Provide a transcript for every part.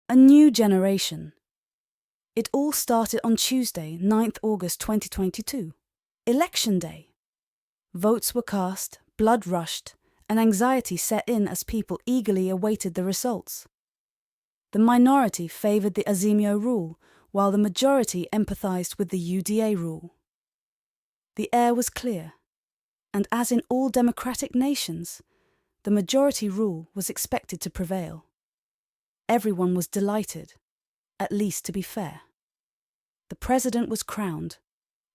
A new generation. It all started on Tuesday, 9th August 2022. Election day. Votes were cast, blood rushed, and anxiety set in as people eagerly awaited the results. The minority favoured the Azimio rule, while the majority empathized with the UDA rule. The air was clear, and as in all democratic nations, the majority rule was expected to prevail. Everyone was delighted, at least to be fair. The president was crowned,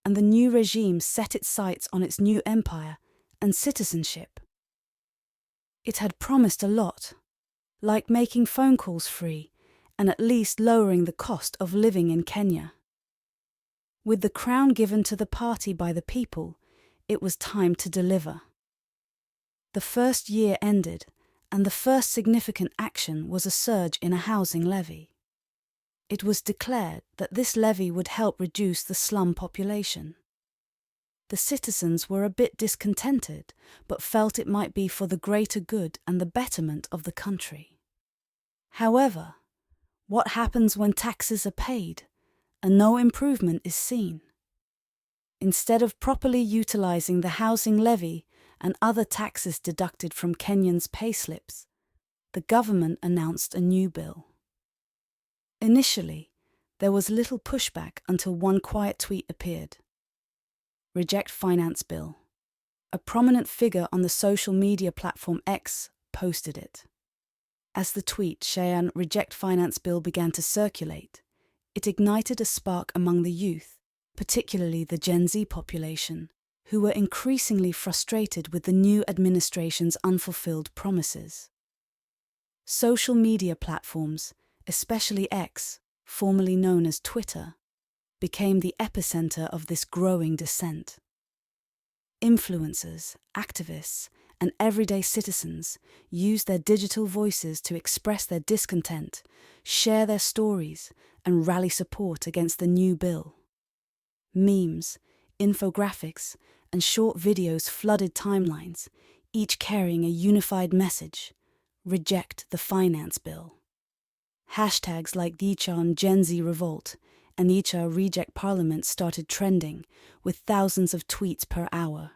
and the new regime set its sights on its new empire and citizenship. It had promised a lot, like making phone calls free and at least lowering the cost of living in Kenya. With the crown given to the party by the people, it was time to deliver. The first year ended, and the first significant action was a surge in a housing levy. It was declared that this levy would help reduce the slum population. The citizens were a bit discontented, but felt it might be for the greater good and the betterment of the country. However, what happens when taxes are paid and no improvement is seen? Instead of properly utilizing the housing levy and other taxes deducted from Kenyans' payslips, the government announced a new bill. Initially, there was little pushback until one quiet tweet appeared. Reject Finance Bill. A prominent figure on the social media platform X posted it. As the tweet Cheyenne Reject Finance Bill began to circulate, it ignited a spark among the youth, particularly the Gen Z population, who were increasingly frustrated with the new administration's unfulfilled promises. Social media platforms, especially X, formerly known as Twitter, became the epicenter of this growing dissent. Influencers, activists, and everyday citizens used their digital voices to express their discontent, share their stories, and rally support against the new bill. Memes, infographics, and short videos flooded timelines, each carrying a unified message: reject the finance bill. Hashtags like Dichan Gen Z Revolt and Icha Reject Parliament started trending, with thousands of tweets per hour.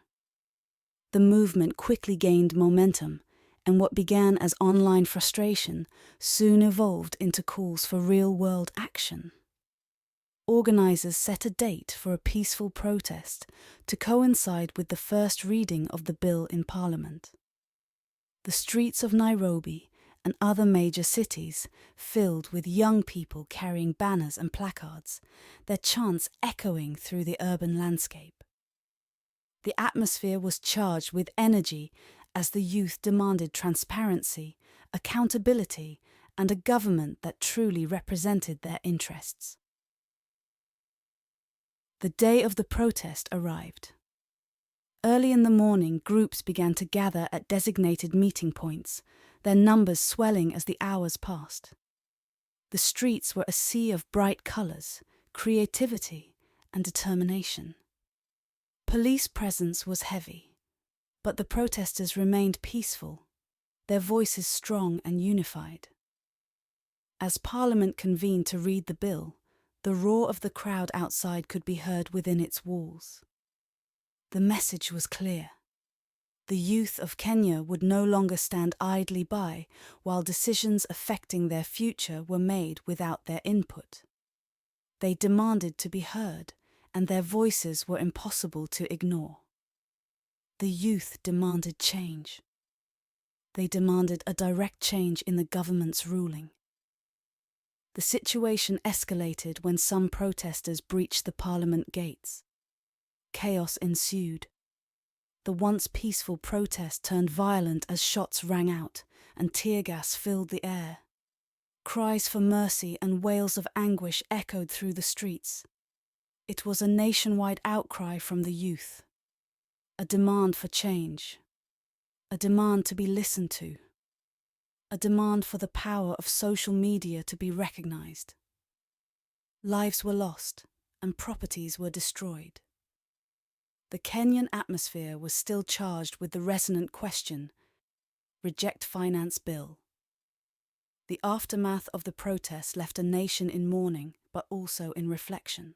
The movement quickly gained momentum, and what began as online frustration soon evolved into calls for real-world action. Organizers set a date for a peaceful protest to coincide with the first reading of the bill in Parliament. The streets of Nairobi and other major cities filled with young people carrying banners and placards, their chants echoing through the urban landscape. The atmosphere was charged with energy as the youth demanded transparency, accountability, and a government that truly represented their interests. The day of the protest arrived. Early in the morning, groups began to gather at designated meeting points, their numbers swelling as the hours passed. The streets were a sea of bright colors, creativity, and determination. Police presence was heavy, but the protesters remained peaceful, their voices strong and unified. As Parliament convened to read the bill, the roar of the crowd outside could be heard within its walls. The message was clear. The youth of Kenya would no longer stand idly by while decisions affecting their future were made without their input. They demanded to be heard, and their voices were impossible to ignore. The youth demanded change. They demanded a direct change in the government's ruling. The situation escalated when some protesters breached the Parliament gates. Chaos ensued. The once peaceful protest turned violent as shots rang out and tear gas filled the air. Cries for mercy and wails of anguish echoed through the streets. It was a nationwide outcry from the youth. A demand for change. A demand to be listened to. A demand for the power of social media to be recognized. Lives were lost and properties were destroyed. The Kenyan atmosphere was still charged with the resonant question: Reject Finance Bill. The aftermath of the protest left a nation in mourning, but also in reflection.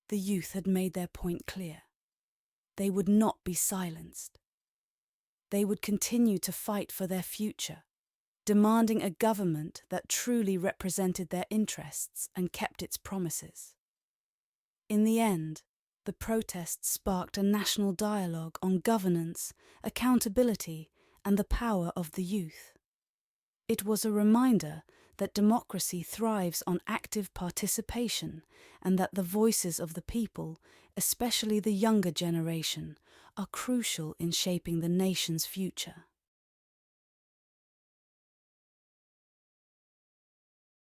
The youth had made their point clear. They would not be silenced. They would continue to fight for their future, demanding a government that truly represented their interests and kept its promises. In the end, the protests sparked a national dialogue on governance, accountability, and the power of the youth. It was a reminder that democracy thrives on active participation and that the voices of the people, especially the younger generation, are crucial in shaping the nation's future.